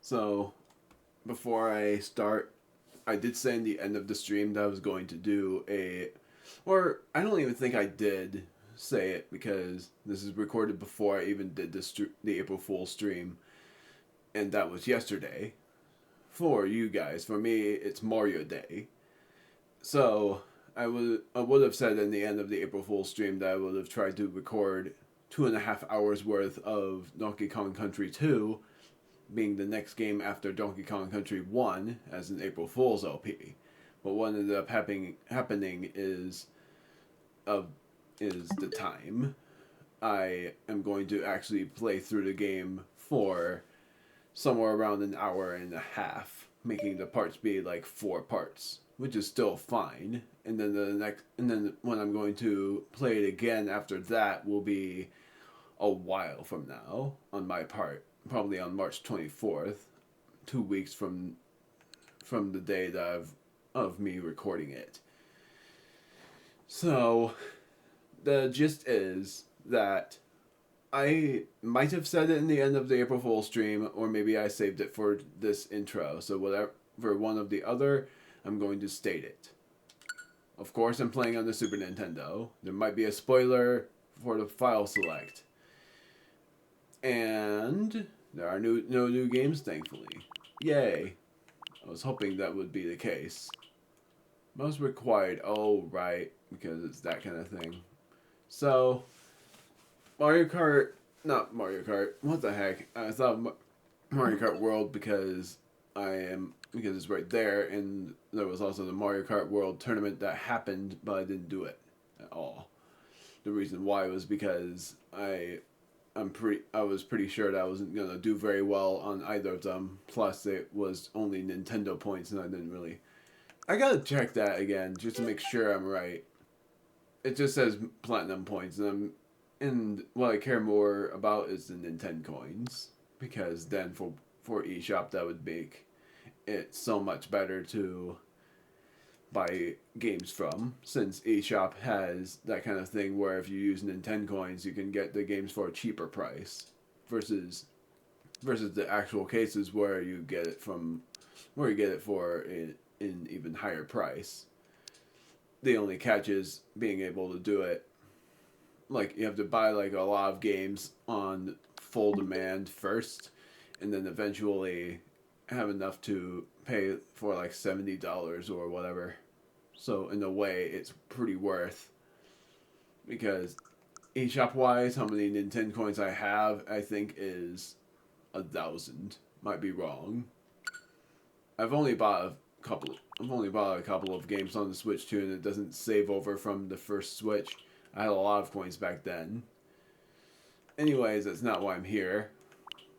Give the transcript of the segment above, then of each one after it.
So, before I start, I did say in the end of the stream that I was going to do or I don't even think I did say it because this is recorded before I even did the April Fool's stream, and that was yesterday. For you guys, for me, it's Mario Day. So, I would have said in the end of the April Fool's stream that I would have tried to record 2.5 hours worth of Donkey Kong Country 2, being the next game after Donkey Kong Country 1 as an April Fool's LP. But what ended up happening uh, is the time. I am going to actually play through the game for somewhere around an hour and a half, making the parts be like 4 parts, which is still fine. And then when I'm going to play it again after that will be a while from now on my part, probably on March 24th, 2 weeks from the day of me recording it. So the gist is that I might have said it in the end of the April Fool's stream, or maybe I saved it for this intro. So whatever one of the other, I'm going to state it. Of course, I'm playing on the Super Nintendo. There might be a spoiler for the file select. And there are no new games, thankfully. Yay. I was hoping that would be the case. Most required. Oh, right. Because it's that kind of thing. So, not Mario Kart. What the heck? I thought Mario Kart World because it's right there, and there was also the Mario Kart World tournament that happened, but I didn't do it at all. The reason why was because I was pretty sure that I wasn't gonna do very well on either of them. Plus, it was only Nintendo points, and I didn't really. I gotta check that again just to make sure I'm right. It just says platinum points, and what I care more about is the Nintendo coins, because then for eShop that would make it so much better to buy games from, since eShop has that kind of thing where if you use Nintendo coins you can get the games for a cheaper price versus the actual cases where you get it for an even higher price. The only catch is being able to do it, like, you have to buy like a lot of games on full demand first, and then eventually have enough to pay for like $70 or whatever. So in a way, it's pretty worth, because eShop wise, how many Nintendo coins I have, I think is 1,000. Might be wrong. I've only bought a couple of games on the Switch too, and it doesn't save over from the first Switch. I had a lot of coins back then. Anyways, that's not why I'm here.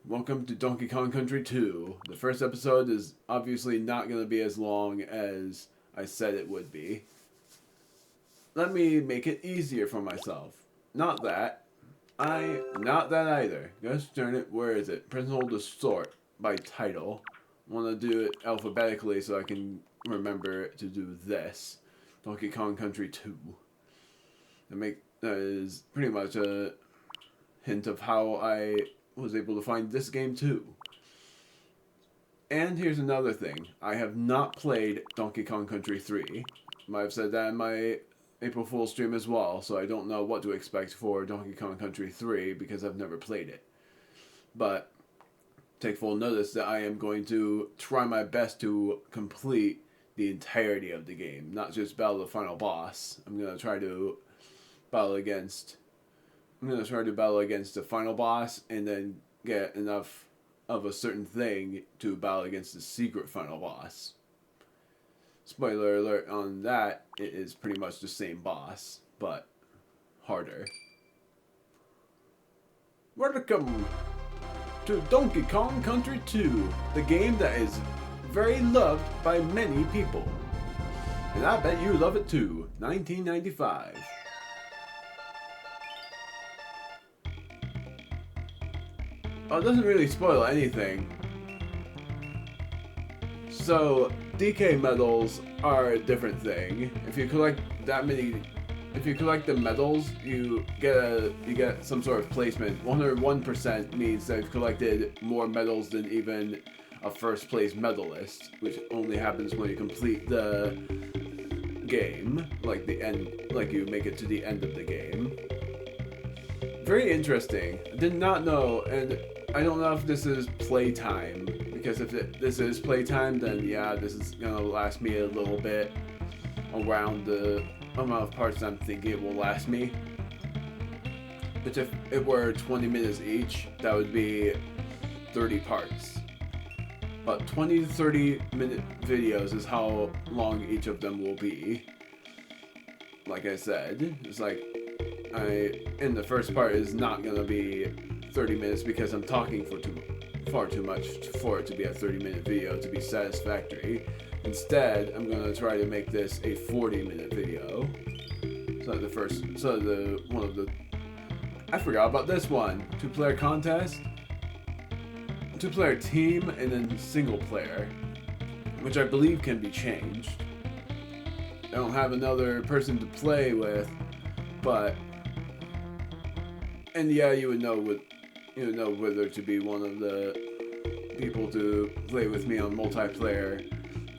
Welcome to Donkey Kong Country 2. The first episode is obviously not going to be as long as I said it would be. Let me make it easier for myself. Not that either. Just turn it, where is it? Press and hold to sort by title. I want to do it alphabetically so I can remember to do this. Donkey Kong Country 2. That is pretty much a hint of how I was able to find this game too. And here's another thing. I have not played Donkey Kong Country 3. Might have said that in my April Fool's stream as well, so I don't know what to expect for Donkey Kong Country 3 because I've never played it. But take full notice that I am going to try my best to complete the entirety of the game, not just battle the final boss. I'm going to try to battle against the final boss and then get enough of a certain thing to battle against the secret final boss. Spoiler alert on that, it is pretty much the same boss, but harder. Welcome to Donkey Kong Country 2, the game that is very loved by many people. And I bet you love it too. 1995. Oh, it doesn't really spoil anything. So, DK medals are a different thing. If you collect the medals, you get some sort of placement. 101% means that you've collected more medals than even a first place medalist, which only happens when you complete the game, like the end, like you make it to the end of the game. Very interesting. I did not know, and I don't know if this is playtime, because if this is playtime, then yeah, this is gonna last me a little bit around the amount of parts I'm thinking it will last me. But if it were 20 minutes each, that would be 30 parts. But 20 to 30 minute videos is how long each of them will be. Like I said, it's like in the first part is not gonna be 30 minutes because I'm talking for far too much for it to be a 30-minute video to be satisfactory. Instead, I'm gonna try to make this a 40-minute video. I forgot about this one. 2-player contest, 2-player team, and then single player, which I believe can be changed. I don't have another person to play with, but yeah, you would know whether to be one of the people to play with me on multiplayer,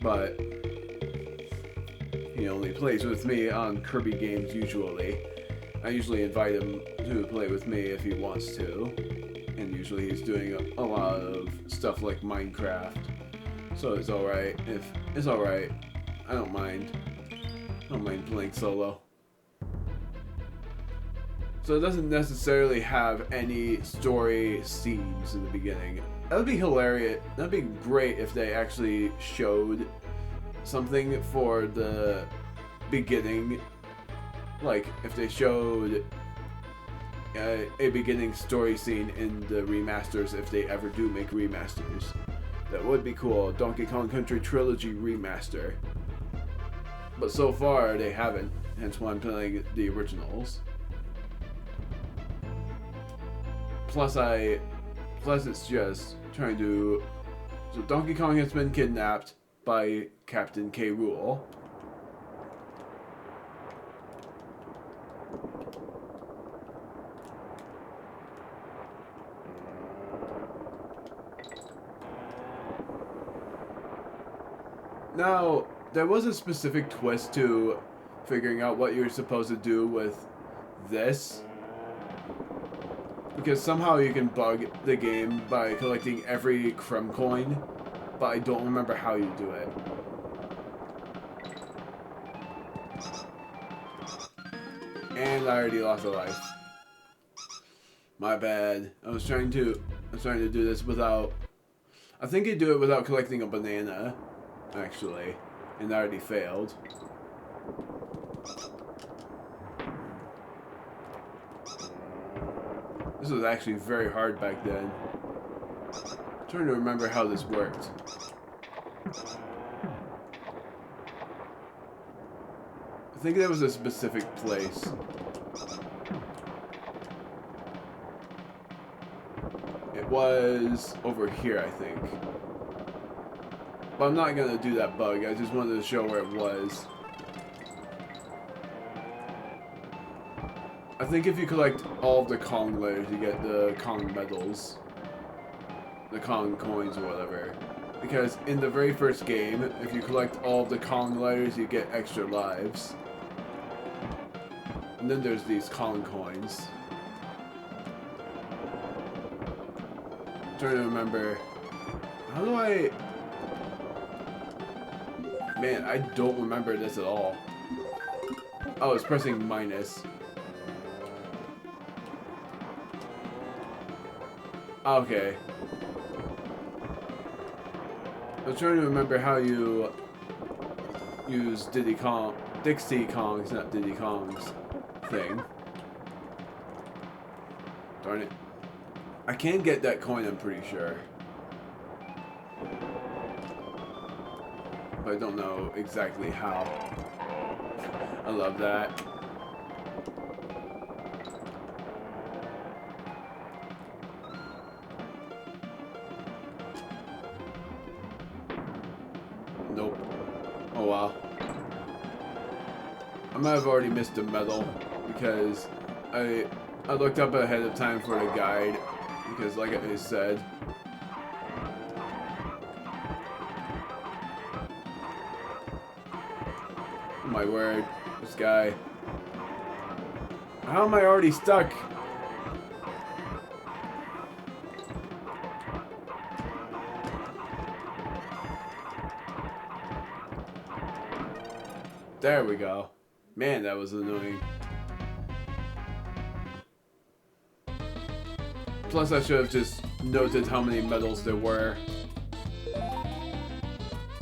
but he only plays with me on Kirby games usually. I usually invite him to play with me if he wants to, and usually he's doing a lot of stuff like Minecraft, so it's alright. It's alright. I don't mind playing solo. So it doesn't necessarily have any story scenes in the beginning. That would be hilarious. That'd be great if they actually showed something for the beginning. Like, if they showed a beginning story scene in the remasters, if they ever do make remasters. That would be cool. Donkey Kong Country Trilogy remaster. But so far, they haven't. Hence why I'm playing the originals. Plus it's just trying to... So Donkey Kong has been kidnapped by Kaptian K. Rool. Now, there was a specific twist to figuring out what you're supposed to do with this. Because somehow you can bug the game by collecting every crumb coin, but I don't remember how you do it. And I already lost a life. My bad. I was trying to do this without... I think you do it without collecting a banana, actually. And I already failed. This was actually very hard back then. I'm trying to remember how this worked. I think there was a specific place. It was over here, I think. But I'm not gonna do that bug. I just wanted to show where it was. I think if you collect all of the Kong letters, you get the Kong medals. The Kong coins or whatever. Because in the very first game, if you collect all of the Kong letters, you get extra lives. And then there's these Kong coins. I'm trying to remember. How do I... Man, I don't remember this at all. Oh, it's pressing minus. Okay. I was trying to remember how you use Diddy Kong, Dixie Kong's, not Diddy Kong's thing. Darn it. I can get that coin, I'm pretty sure. But I don't know exactly how. I love that. Nope. Oh wow. I might have already missed a medal because I looked up ahead of time for the guide because like I said, my word. This guy. How am I already stuck? There we go. Man, that was annoying. Plus, I should have just noted how many medals there were.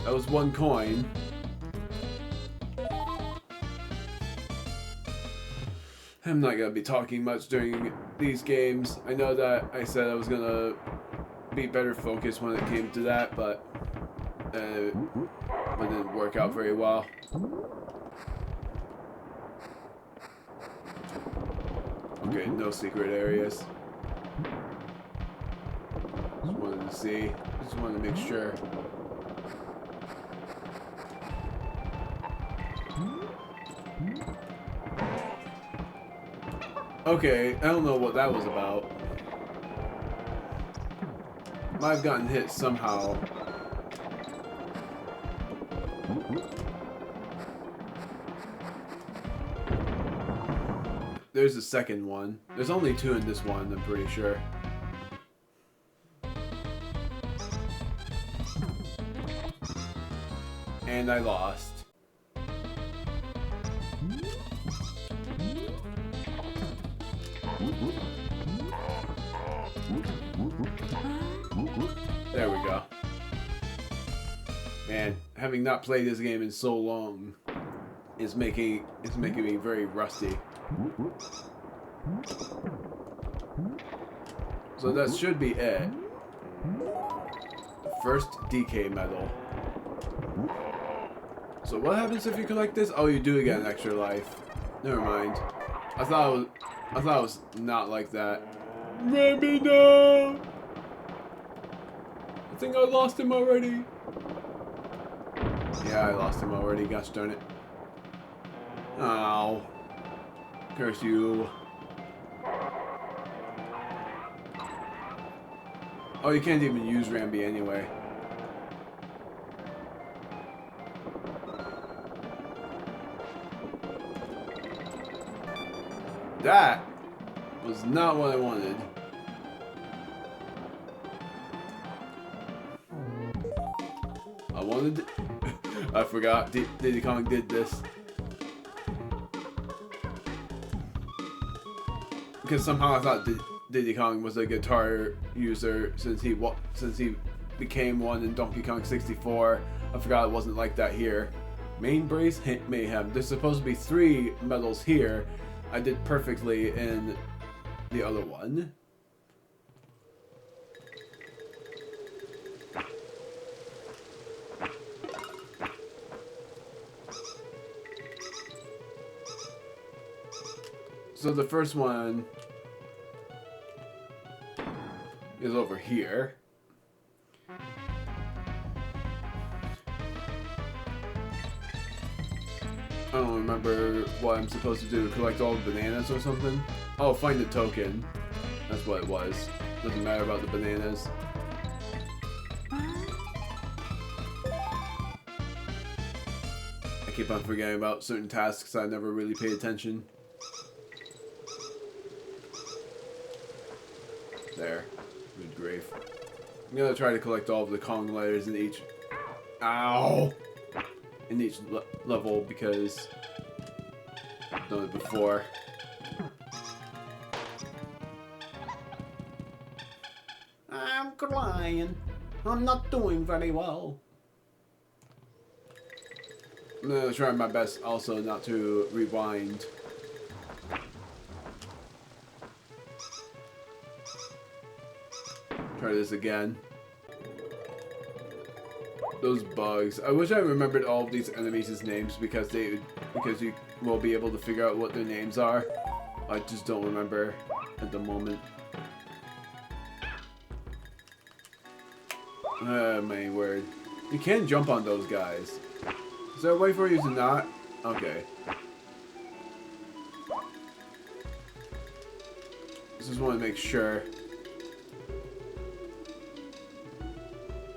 That was 1 coin. I'm not gonna be talking much during these games. I know that I said I was gonna be better focused when it came to that, but it didn't work out very well. Okay, no secret areas. Just wanted to see. Just wanted to make sure. Okay, I don't know what that was about. Might have gotten hit somehow. There's the second one. There's only 2 in this one, I'm pretty sure. And I lost. There we go. Man, having not played this game in so long is making me very rusty. So that should be it. First DK medal. So what happens if you collect this? Oh, you do get an extra life. Never mind. I thought it was not like that. Let me go! I think I lost him already. Yeah, I lost him already. Gosh darn it. Oh. Curse you. Oh, you can't even use Rambi anyway. That was not what I wanted. I wanted... I forgot Diddy Kong did this. Because somehow I thought Diddy Kong was a guitar user since he became one in Donkey Kong 64. I forgot it wasn't like that here. Main brace mayhem. There's supposed to be 3 medals here. I did perfectly in the other one. So the first one is over here. I don't remember what I'm supposed to do. Collect all the bananas or something? Oh, find the token. That's what it was. Doesn't matter about the bananas. I keep on forgetting about certain tasks. I never really pay attention. There. Good grief. I'm gonna try to collect all of the Kong letters in each... Ow! In each level because I've done it before. I'm crying. I'm not doing very well. I'm gonna try my best also not to rewind. Try this again. Those bugs. I wish I remembered all of these enemies' names because you will be able to figure out what their names are. I just don't remember at the moment. My word. You can jump on those guys. Is there a way for you to not? Okay. Just want to make sure.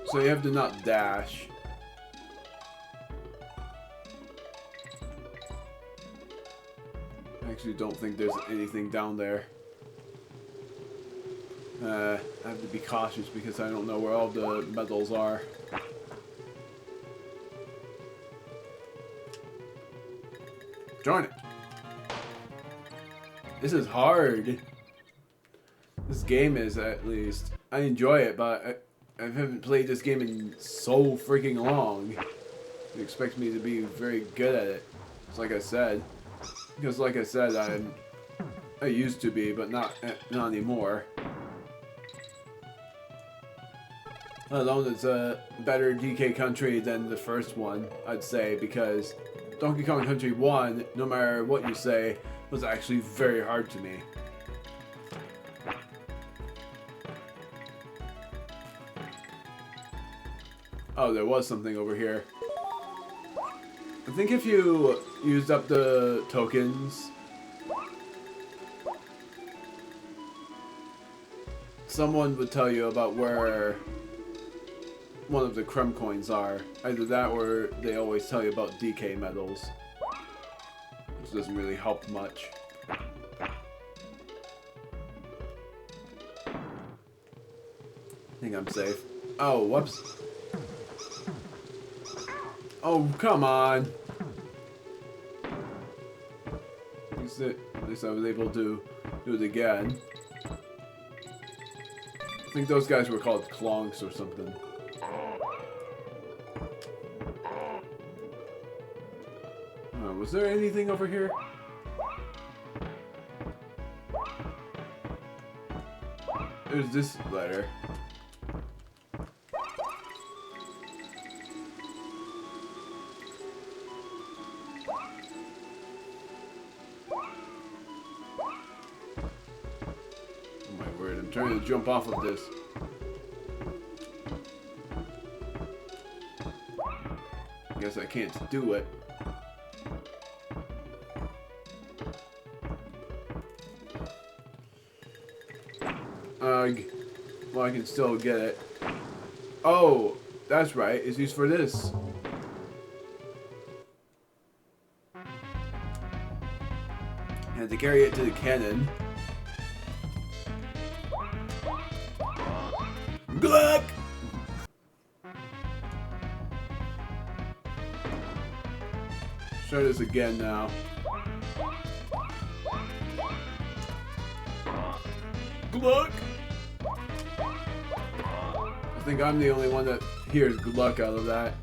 So you have to not dash. actually don't think there's anything down there. I have to be cautious because I don't know where all the medals are. Darn it. This is hard. This game is, at least. I enjoy it, but I haven't played this game in so freaking long. You expect me to be very good at it. It's like I said. Because like I said, I used to be, but not anymore. Let alone it's a better DK Country than the first one, I'd say, because Donkey Kong Country 1, no matter what you say, was actually very hard to me. Oh, there was something over here. I think if you used up the tokens, someone would tell you about where one of the crumb coins are. Either that or they always tell you about DK medals, which doesn't really help much. I think I'm safe. Oh, whoops. Oh, come on. At least I was able to do it again. I think those guys were called clonks or something. Was there anything over here? There's this letter. Oh my word, I'm trying to jump off of this. I guess I can't do it. Well, I can still get it. Oh, that's right. It's used for this. I had to carry it to the cannon. Gluck! Try this again now. Gluck! I think I'm the only one that hears good luck out of that.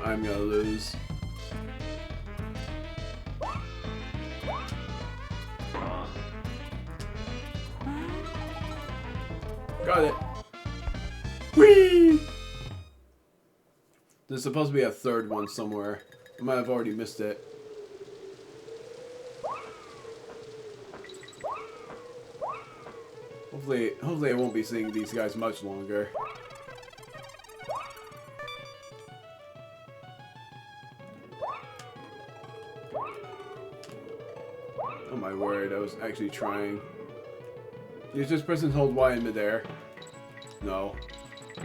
I'm gonna lose. Got it. Whee! There's supposed to be a third one somewhere. I might have already missed it. Hopefully I won't be seeing these guys much longer. Oh my word, I was actually trying. You just press and hold Y in midair. No.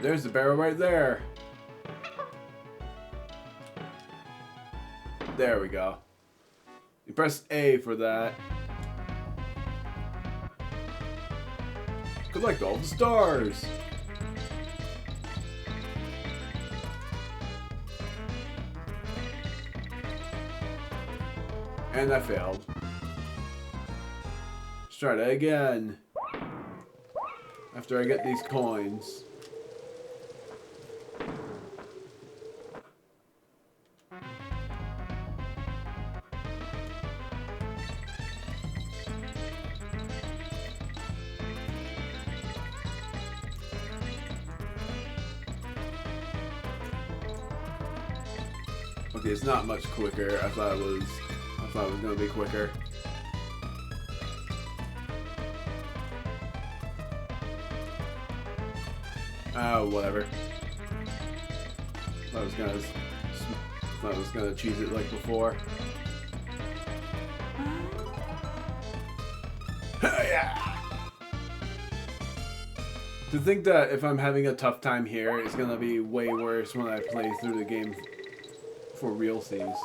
There's the barrel right there. There we go. You press A for that. Collect all the stars. And I failed. Let's try that again. After I get these coins. Okay, it's not much quicker. I thought it was gonna be quicker. Oh, whatever. I was gonna cheese it like before. Yeah. To think that if I'm having a tough time here, it's gonna be way worse when I play through the game for realsies.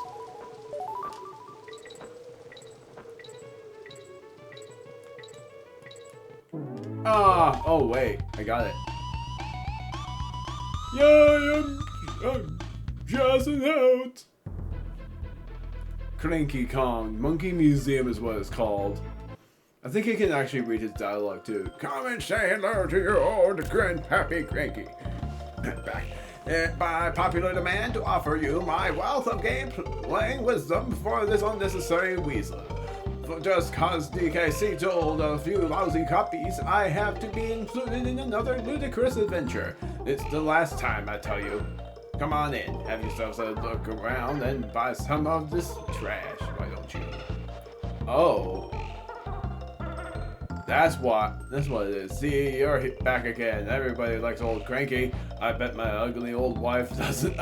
Ah! Oh wait, I got it. Yeah, I'm jazzing out. Cranky Kong. Monkey Museum is what it's called. I think he can actually read his dialogue too. Come and say hello to your old grandpappy Cranky. Back. By popular demand to offer you my wealth of game playing wisdom for this unnecessary weasel. Just cause DKC told a few lousy copies, I have to be included in another ludicrous adventure. It's the last time, I tell you. Come on in, have yourselves a look around, and buy some of this trash, why don't you? Oh. That's what it is. See, you're back again. Everybody likes old Cranky. I bet my ugly old wife doesn't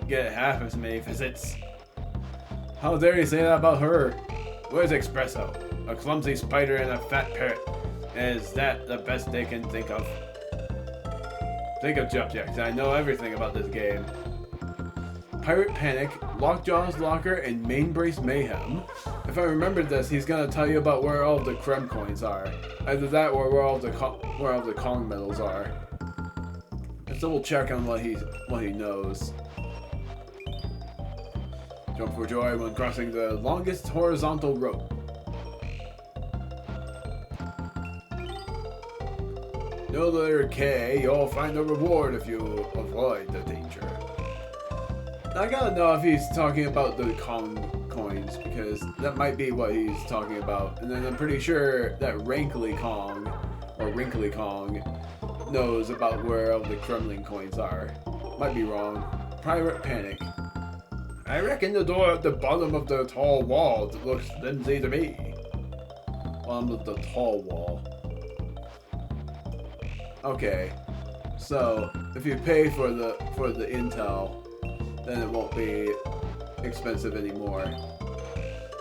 get half as many visits. How dare you say that about her? Where's Espresso? A clumsy spider and a fat parrot. Is that the best they can think of? Think of subjects. I know everything about this game. Pirate Panic, Lockjaw's Locker, and Main Brace Mayhem. If I remembered this, he's gonna tell you about where all the Creme coins are. Either that or where all the Kong medals are. Let's double check on what he knows. Jump for joy when crossing the longest horizontal rope. No letter K, you'll find a reward if you avoid the danger. I gotta know if he's talking about the Kong coins, because that might be what he's talking about. And then I'm pretty sure that Wrinkly Kong knows about where all the Kremlin coins are. Might be wrong. Pirate Panic. I reckon the door at the bottom of the tall wall looks flimsy to me. Bottom of the tall wall. Okay, so if you pay for the intel, then it won't be expensive anymore.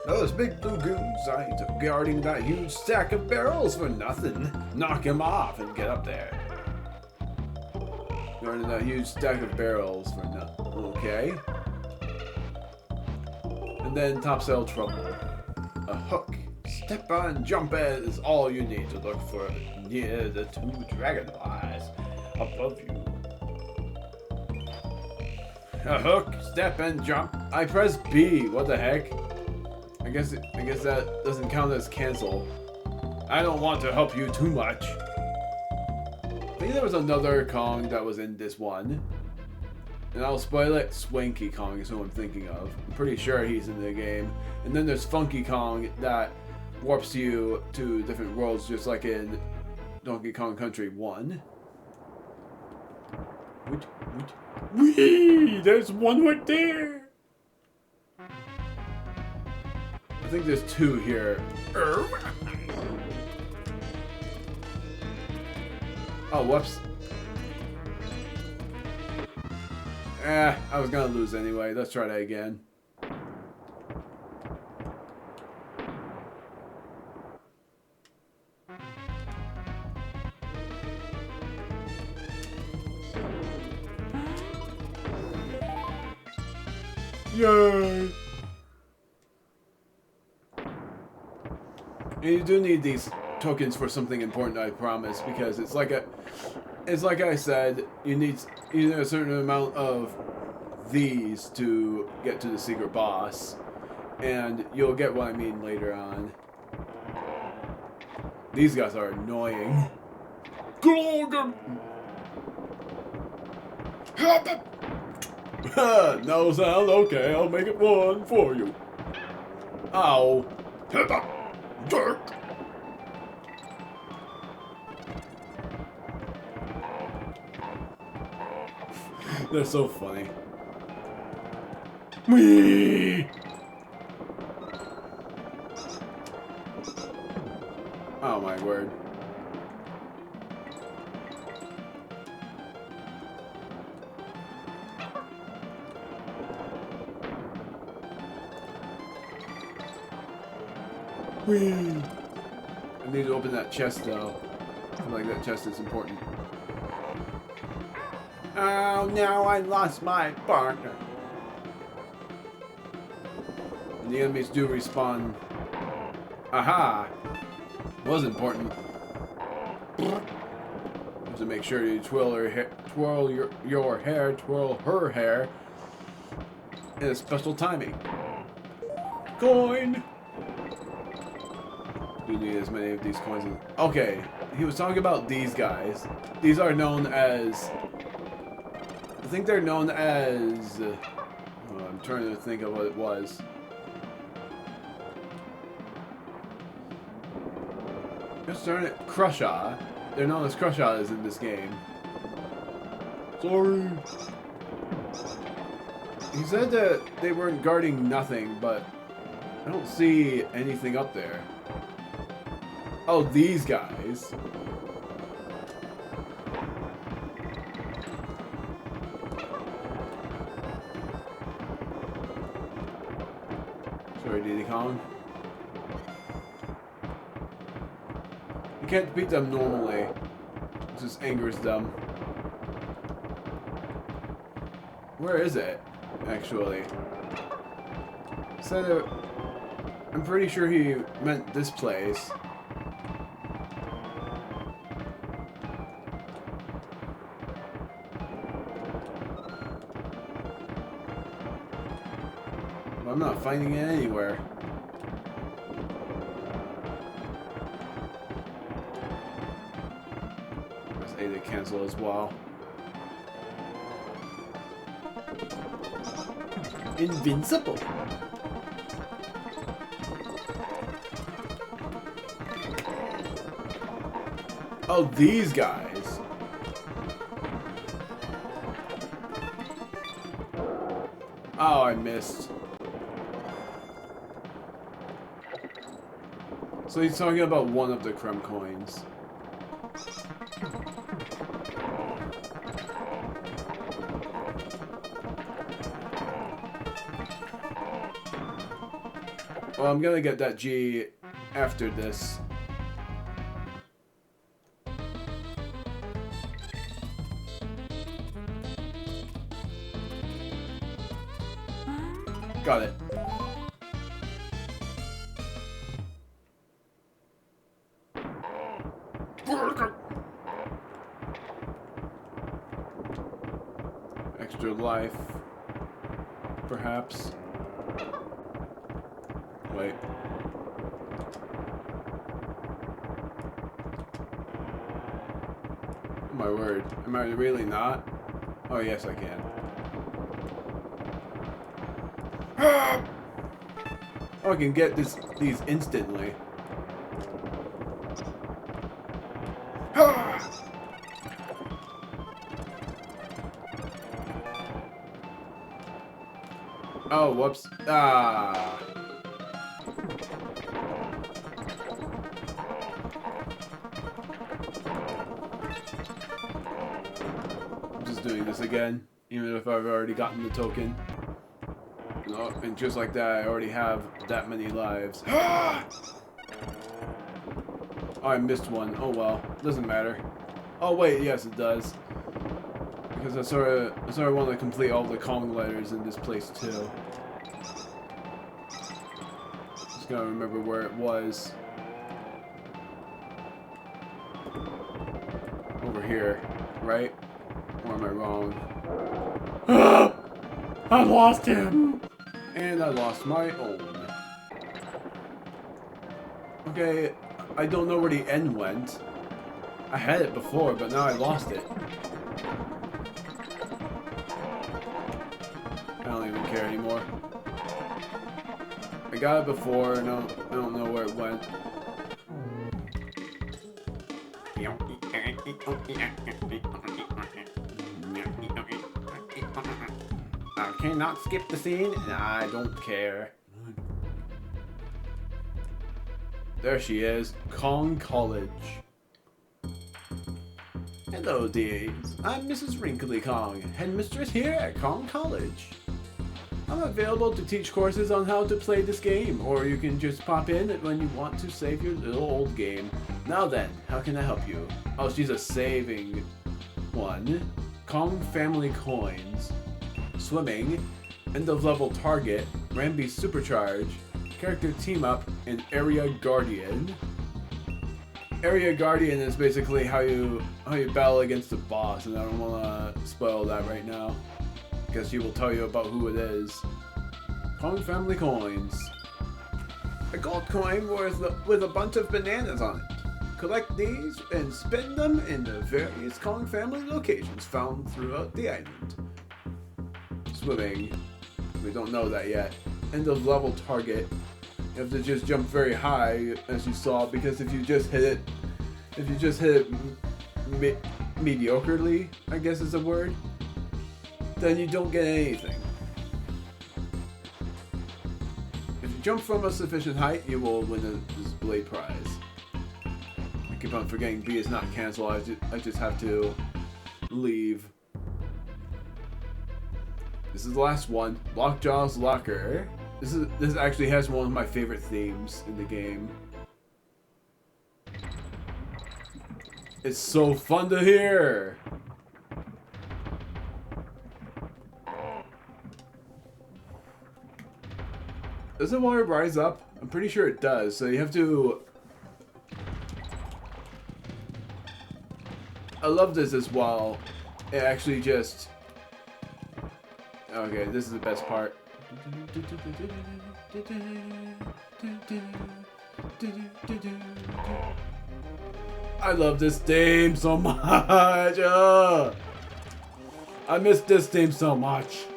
Those big blue goons ain't guarding that huge stack of barrels for nothing. Knock him off and get up there. Guarding that huge stack of barrels for nothing. Okay. And then topsail trouble. A hook. Step on, jump in is all you need to look for near the two dragonflies above you. A hook, step and jump. I press B. What the heck? I guess that doesn't count as cancel. I don't want to help you too much. I think there was another Kong that was in this one. And I'll spoil it. Swanky Kong is who I'm thinking of. I'm pretty sure he's in the game. And then there's Funky Kong that warps you to different worlds, just like in Donkey Kong Country 1. Whee! There's one right there! I think there's two here. Oh, whoops. I was gonna lose anyway. Let's try that again. Yay! And you do need these tokens for something important, I promise, because it's like I said, you need a certain amount of these to get to the secret boss, and you'll get what I mean later on. These guys are annoying. No sound? Okay, I'll make it one for you. Ow. Jerk. They're so funny. Whee! Oh my word. Whee! I need to open that chest though. feel like that chest is important. Oh no, I lost my partner. And the enemies do respawn. Aha! Was important. Have to make sure you twirl her hair, twirl your hair, twirl her hair in a special timing. Coin! You need as many of these coins as... Okay, he was talking about these guys. These are known as... I think they're known as... oh, I'm trying to think of what it was. Just darn it, Crushaw. They're known as Crushaws in this game. Sorry. He said that they weren't guarding nothing, but I don't see anything up there. Oh, these guys. Sorry, Diddy Kong. You can't beat them normally. It just angers them. Where is it, actually? Said it, I'm pretty sure he meant this place. But I'm not finding it anywhere. Press A to cancel as well. Invincible. Oh, these guys. Oh, I missed. So he's talking about one of the crumb coins. Well, I'm gonna get that G after this. Got it. Extra life, perhaps. Wait. Oh my word. Am I really not? Oh yes, I can. Oh, I can get these instantly. Oh, whoops. Ah. I'm just doing this again, even if I've already gotten the token. Oh, and just like that, I already have that many lives. Oh, I missed one. Oh well, doesn't matter. Oh wait, yes it does. Because I sort of want to complete all the Kong letters in this place too. Just gotta remember where it was. Over here, right? Or am I wrong? I lost him! And I lost my own. Okay, I don't know where the N went. I had it before, but now I lost it. I don't even care anymore. I got it before, and I don't know where it went. I cannot skip the scene, and I don't care. There she is, Kong College. Hello, dears. I'm Mrs. Wrinkly Kong, headmistress here at Kong College. I'm available to teach courses on how to play this game, or you can just pop in when you want to save your little old game. Now then, how can I help you? Oh, she's a saving one. Kong family coins. Swimming. End of level target. Rambi supercharge. Character team up. And area guardian. Area guardian is basically how you battle against the boss, and I don't want to spoil that right now, because she will tell you about who it is. Kong family coins. A gold coin with a bunch of bananas on it. Collect these and spend them in the various Kong family locations found throughout the island. Swimming. We don't know that yet. End of level target. You have to just jump very high, as you saw, because if you just hit it mediocrely, I guess is a word, then you don't get anything. If you jump from a sufficient height, you will win a display prize. I keep on forgetting B is not cancelled. I just have to leave. This is the last one. Lockjaw's Locker. This actually has one of my favorite themes in the game. It's so fun to hear. Does the water rise up? I'm pretty sure it does. So you have to... I love this as well. It actually just... Okay, this is the best part. I love this theme so much. I miss this theme so much.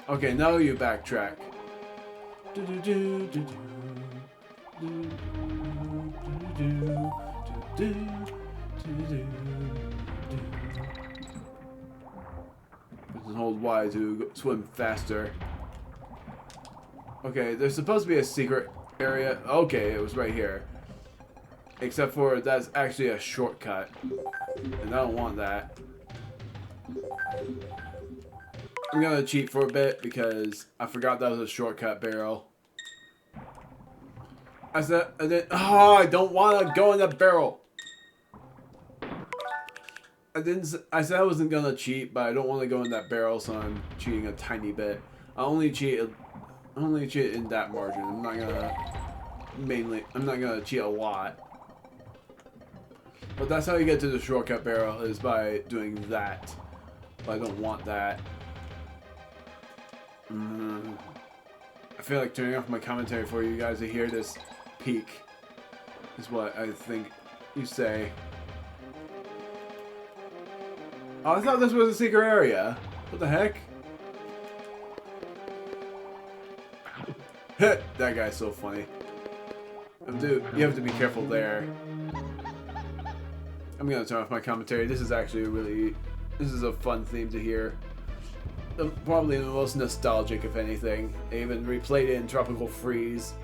Okay, now you backtrack. Hold Y to swim faster. Okay, there's supposed to be a secret area. Okay, it was right here. Except for that's actually a shortcut. And I don't want that. I'm gonna cheat for a bit because I forgot that was a shortcut barrel. I said, I don't want to go in that barrel. I said I wasn't gonna cheat, but I don't want to go in that barrel, so I'm cheating a tiny bit. I only cheat in that margin. I'm not gonna cheat a lot. But that's how you get to the shortcut barrel, is by doing that. But I don't want that. I feel like turning off my commentary for you guys to hear this peak is what I think you say. Oh, I thought this was a secret area. What the heck? That guy's so funny. Dude, you have to be careful there. I'm gonna turn off my commentary. This is actually this is a fun theme to hear. Probably the most nostalgic, if anything. They even replayed it in Tropical Freeze.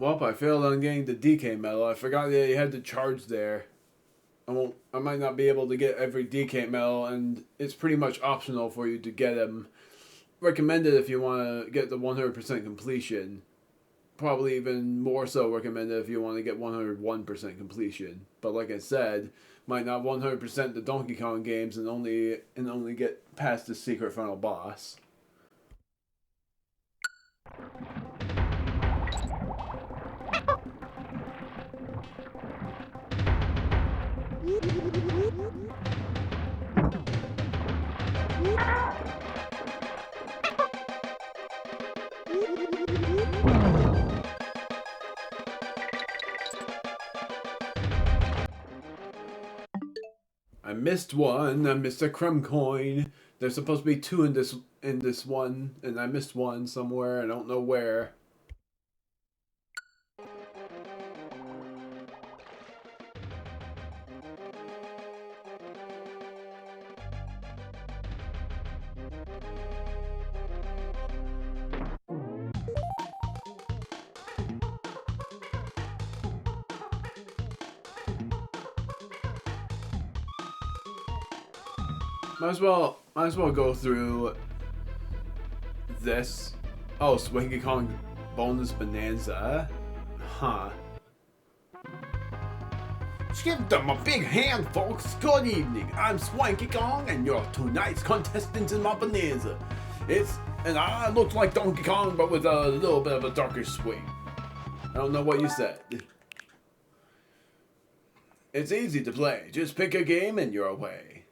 Well, I failed on getting the DK medal. I forgot that you had to charge there. I might not be able to get every DK medal, and it's pretty much optional for you to get them. Recommended if you want to get the 100% completion. Probably even more so recommended if you want to get 101% completion. But like I said, might not 100% the Donkey Kong games and only get past the secret final boss. I missed one. I missed a crumb coin. There's supposed to be two in this one, and I missed one somewhere. I don't know where. Might as well go through this. Oh, Swingy Kong bonus bonanza. Huh. Give them a big hand, folks. Good evening. I'm Swanky Kong, and you're tonight's contestant in my bonanza. I look like Donkey Kong, but with a little bit of a darker swing. I don't know what you said. It's easy to play. Just pick a game and you're away.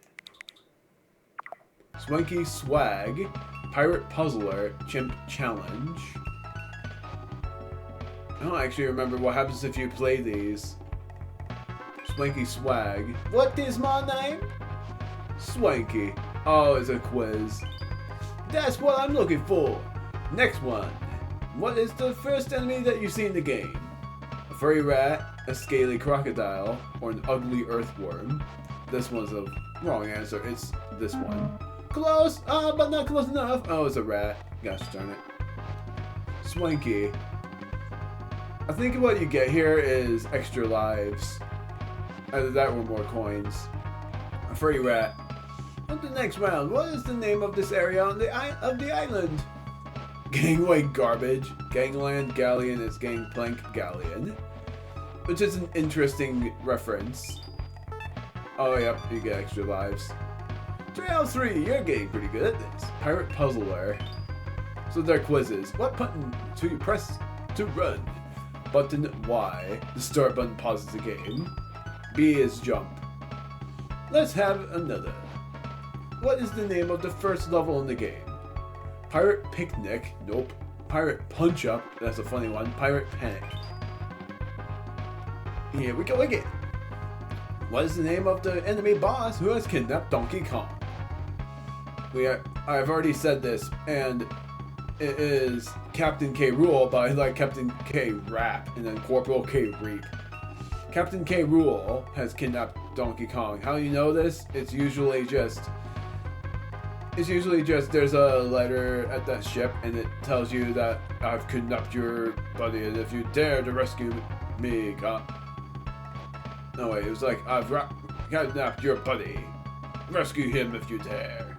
Swanky Swag, Pirate Puzzler, Chimp Challenge. I don't actually remember what happens if you play these. Swanky Swag. What is my name? Swanky. Oh, it's a quiz. That's what I'm looking for. Next one. What is the first enemy that you see in the game? A furry rat, a scaly crocodile, or an ugly earthworm? This one's a wrong answer. It's this one. Close, but not close enough. Oh, it's a rat. Gosh darn it. Swanky. I think what you get here is extra lives. Either that or more coins. A furry rat. On the next round, what is the name of this area on the island? Gangway Garbage. Gangplank Galleon is Gangplank Galleon. Which is an interesting reference. Oh, yep, you get extra lives. 3 out of 3, you're getting pretty good at this. Pirate Puzzler. So they're quizzes. What button do you press to run? Button Y. The start button pauses the game. B is jump. Let's have another. What is the name of the first level in the game? Pirate Picnic. Nope. Pirate Punch Up. That's a funny one. Pirate Panic. Here we go again. What is the name of the enemy boss who has kidnapped Donkey Kong? I've already said this, and it is Kaptian K. Rool, but I like Kaptian K. Rap, and then Corporal K. Reap. Kaptian K. Rool has kidnapped Donkey Kong. How do you know this? It's usually just there's a letter at that ship, and it tells you that I've kidnapped your buddy, and if you dare to rescue me, no wait, it was like I've kidnapped your buddy. Rescue him if you dare.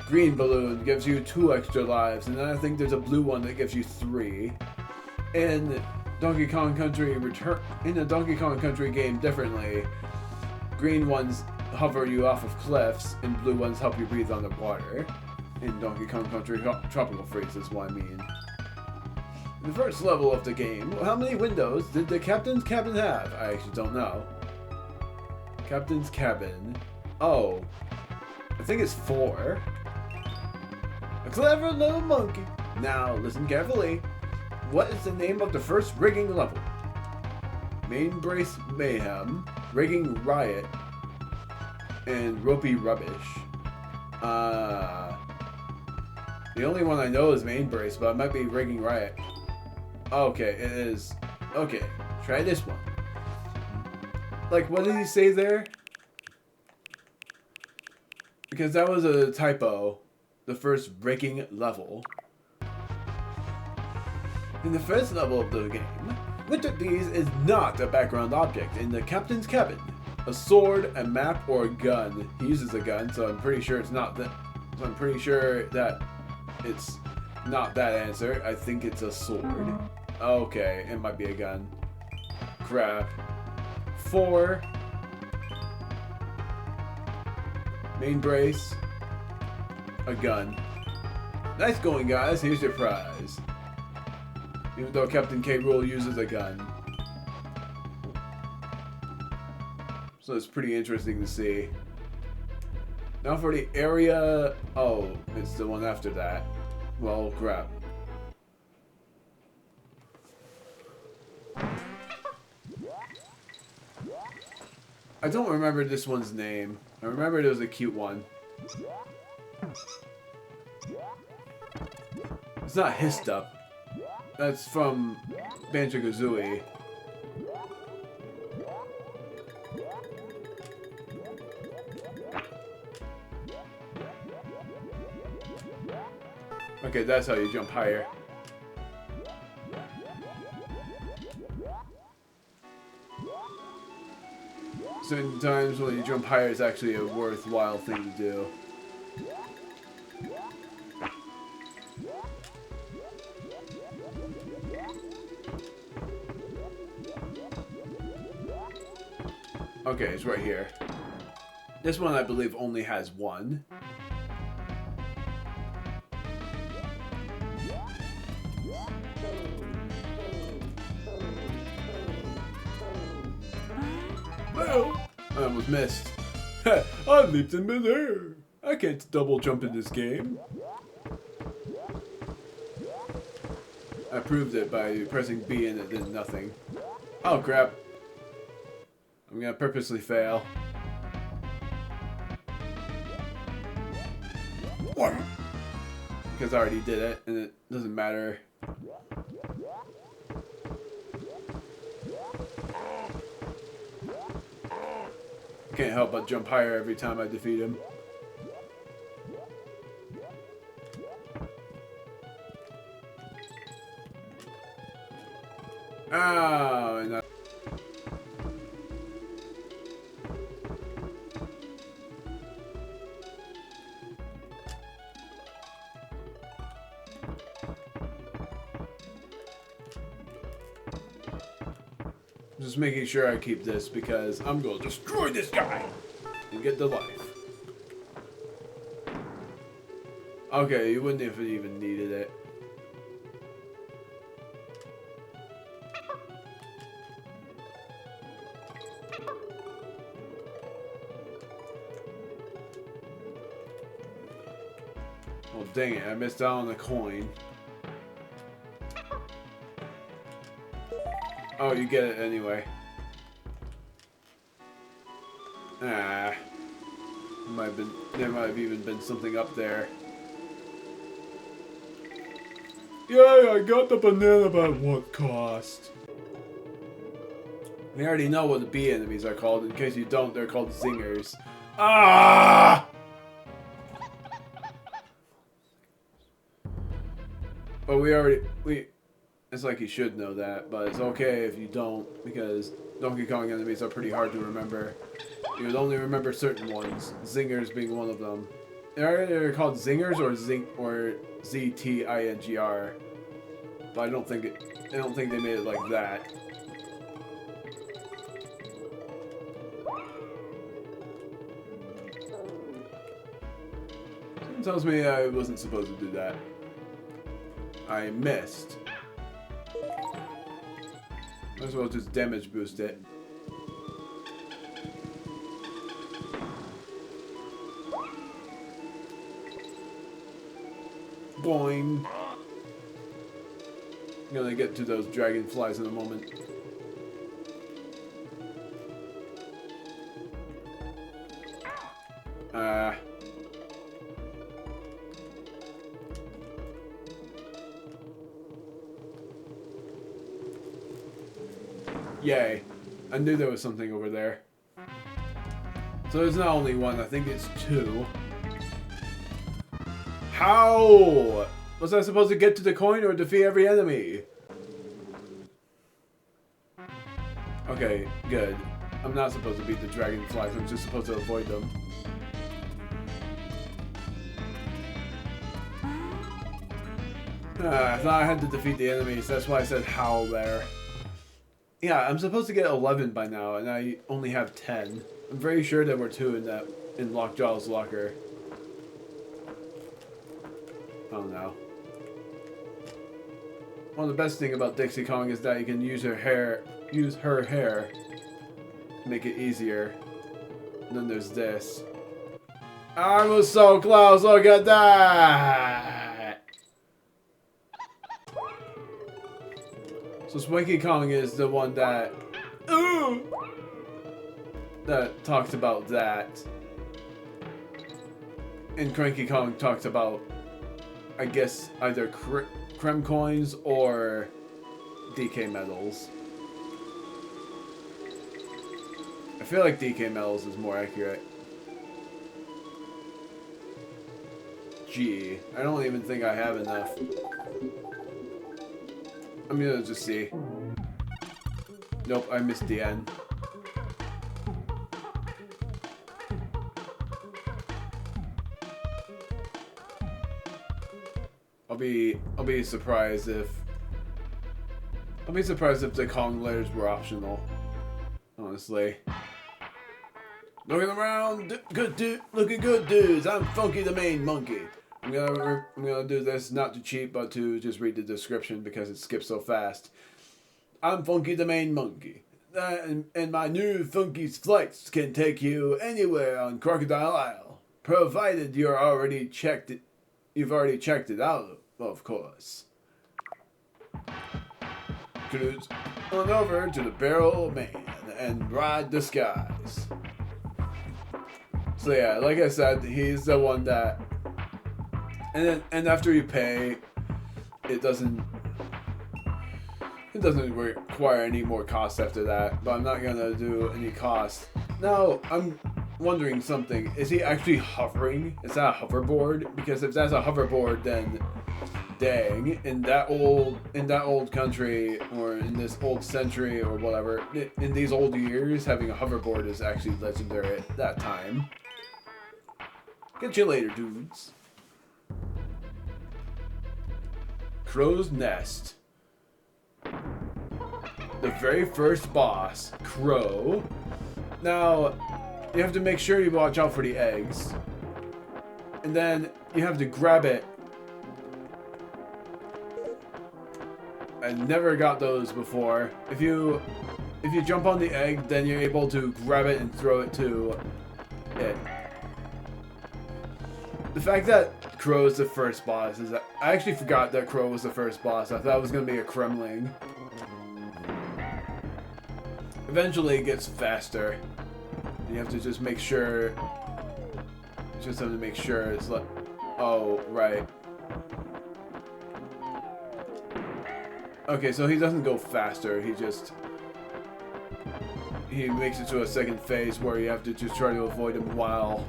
Green balloon gives you 2 extra lives, and then I think there's a blue one that gives you 3. In Donkey Kong Country in the Donkey Kong Country game differently, green ones hover you off of cliffs, and blue ones help you breathe underwater. In Donkey Kong Country Tropical Freeze is what I mean. In the first level of the game, how many windows did the captain's cabin have? I actually don't know. Captain's cabin. Oh, I think it's 4. A clever little monkey. Now listen carefully. What is the name of the first rigging level? Main Brace Mayhem, Rigging Riot, and Ropey Rubbish. The only one I know is Main Brace, but it might be Rigging Riot. Okay, it is. Okay, try this one. Like, what did he say there? Because that was a typo. The first rigging level. In the first level of the game, which of these is not a background object in the captain's cabin? A sword, a map, or a gun? He uses a gun, so I'm pretty sure it's not that. So I'm pretty sure that it's not that answer. I think it's a sword. Okay, it might be a gun. Crap. 4. Main brace. A gun. Nice going, guys. Here's your prize. Even though Kaptian K. Rool uses a gun. So it's pretty interesting to see. Now for the area... Oh, it's the one after that. Well, crap. I don't remember this one's name. I remember it was a cute one. It's not Hissed Up. That's from Banjo-Kazooie. Okay, that's how you jump higher. Certain times when you jump higher is actually a worthwhile thing to do. Okay, it's right here. This one, I believe, only has one. Well, I almost missed. I leaped in midair. I can't double jump in this game. I proved it by pressing B and it did nothing. Oh crap. I'm gonna purposely fail. Because I already did it and it doesn't matter. Can't help but jump higher every time I defeat him. Oh, and I just making sure I keep this because I'm going to destroy this guy and get the life. Okay, you wouldn't have even needed it. Well, dang it, I missed out on the coin. Oh, you get it anyway. Ah. There might have even been something up there. Yay, I got the banana, but at what cost? We already know what the bee enemies are called. In case you don't, they're called zingers. Ah! But it's like you should know that, but it's okay if you don't, because Donkey Kong enemies are pretty hard to remember. You would only remember certain ones, zingers being one of them. They're called zingers or ZTINGR, but I don't think they made it like that. Something tells me I wasn't supposed to do that. I missed. Might as well just damage boost it. Boing. I'm gonna get to those dragonflies in a moment. Yay. I knew there was something over there. So there's not only one, I think it's two. How? Was I supposed to get to the coin or defeat every enemy? Okay, good. I'm not supposed to beat the dragonflies, I'm just supposed to avoid them. I thought I had to defeat the enemies, that's why I said how there. Yeah, I'm supposed to get 11 by now, and I only have 10. I'm very sure there were 2 in Lockjaw's locker. Oh no. One of the best thing about Dixie Kong is that you can use her hair to make it easier. And then there's this. I was so close, look at that! So Swanky Kong is the one that talked about that. And Cranky Kong talked about, I guess, either Creme coins or DK medals. I feel like DK medals is more accurate. Gee, I don't even think I have enough. I'm gonna just see. Nope, I missed the end. I'll be surprised if the Kong letters were optional. Honestly. Looking around, good dude, looking good dudes. I'm Funky the Main Monkey. I'm gonna do this not to cheat, but to just read the description because it skips so fast. I'm Funky the Main Monkey, and my new Funky's flights can take you anywhere on Crocodile Isle, provided you've already checked it out, of course. Cruise on over to the Barrel of Man and ride the skies. So yeah, like I said, he's the one that, and after you pay, it doesn't require any more cost after that. But I'm not gonna do any cost. Now I'm wondering something: is he actually hovering? Is that a hoverboard? Because if that's a hoverboard, then dang, in that old country, or in this old century or whatever, in these old years, having a hoverboard is actually legendary at that time. Catch you later, dudes. Crow's Nest. The very first boss, Crow. Now, you have to make sure you watch out for the eggs. And then you have to grab it. I never got those before. If you jump on the egg, then you're able to grab it and throw it to it. The fact that Crow is the first boss is that I actually forgot that Crow was the first boss. I thought it was gonna be a Kremling. Eventually it gets faster. You have to just make sure. Just have to make sure it's like, oh right. Okay, so he doesn't go faster. He makes it to a second phase where you have to just try to avoid him while.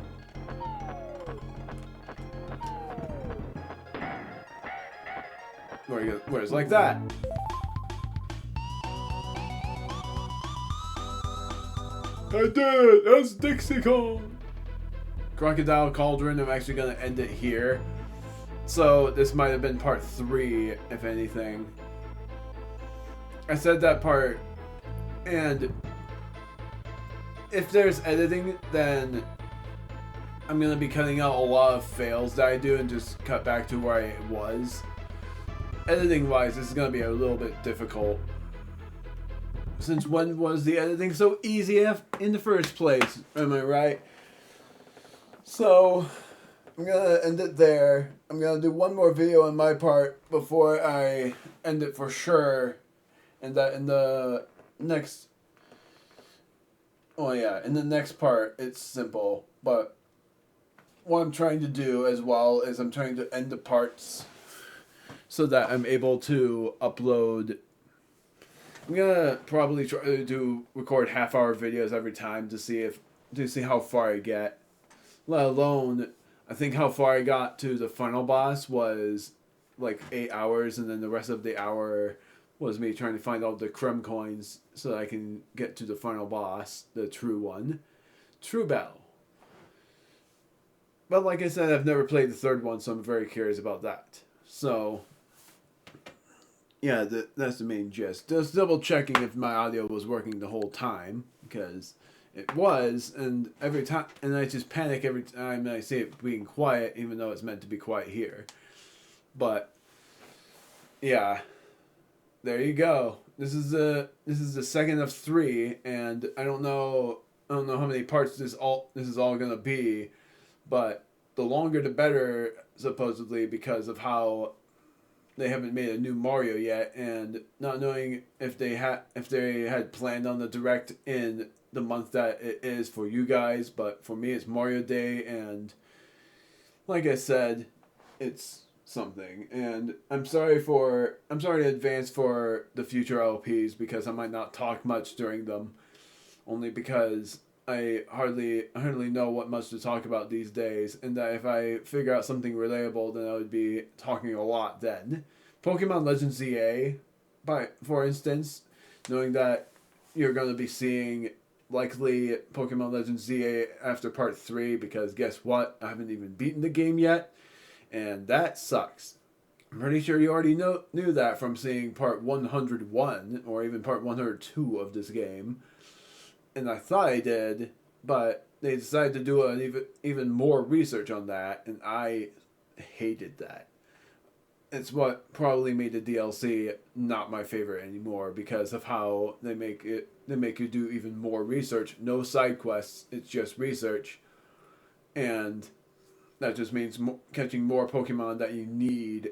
Where it's like that. I did it! That's Dixie Kong! Crocodile Cauldron, I'm actually gonna end it here. So, this might have been part 3, if anything. I said that part, and if there's editing, then I'm gonna be cutting out a lot of fails that I do and just cut back to where I was. Editing wise, this is gonna be a little bit difficult. Since when was the editing so easy in the first place? Am I right? So, I'm gonna end it there. I'm gonna do one more video on my part before I end it for sure. And that in the next... Oh yeah, in the next part, it's simple. But what I'm trying to do as well is I'm trying to end the parts so that I'm able to upload. I'm gonna probably try to record half-hour videos every time to see how far I get. Let alone, I think how far I got to the final boss was like 8 hours, and then the rest of the hour was me trying to find all the crumb coins so that I can get to the final boss, the true one, True Bell. But like I said, I've never played the third one, so I'm very curious about that. So, yeah, that's the main gist. Just double checking if my audio was working the whole time, because it was, and every time, and I just panic every time I see it being quiet, even though it's meant to be quiet here. But yeah, there you go. This is the second of 3, and I don't know how many parts this is all gonna be, but the longer the better, supposedly, because of how they haven't made a new Mario yet, and not knowing if they had planned on the Direct in the month that it is for you guys, but for me it's Mario Day, and like I said, it's something. And I'm sorry in advance for the future LPs because I might not talk much during them, only because I hardly know what much to talk about these days, and that if I figure out something relatable, then I would be talking a lot then. Pokemon Legends ZA, for instance, knowing that you're going to be seeing likely Pokemon Legends ZA after part 3, because guess what? I haven't even beaten the game yet, and that sucks. I'm pretty sure you already knew that from seeing part 101, or even part 102 of this game. And I thought I did, but they decided to do an even more research on that, and I hated that. It's what probably made the DLC not my favorite anymore because of how they make it. They make you do even more research. No side quests. It's just research, and that just means catching more Pokemon that you need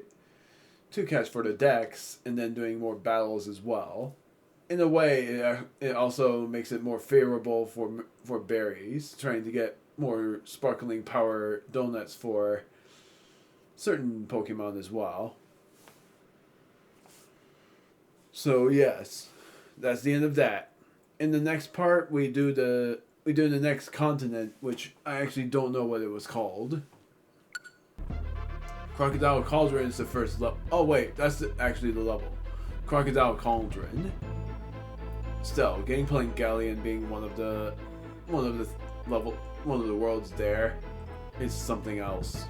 to catch for the decks, and then doing more battles as well. In a way, it also makes it more favorable for berries, trying to get more sparkling power donuts for certain Pokemon as well. So yes, that's the end of that. In the next part, we do the next continent, which I actually don't know what it was called. Crocodile Cauldron is the first level. Oh wait, that's actually the level. Crocodile Cauldron. Still, Gangplank Galleon being one of the worlds there is something else.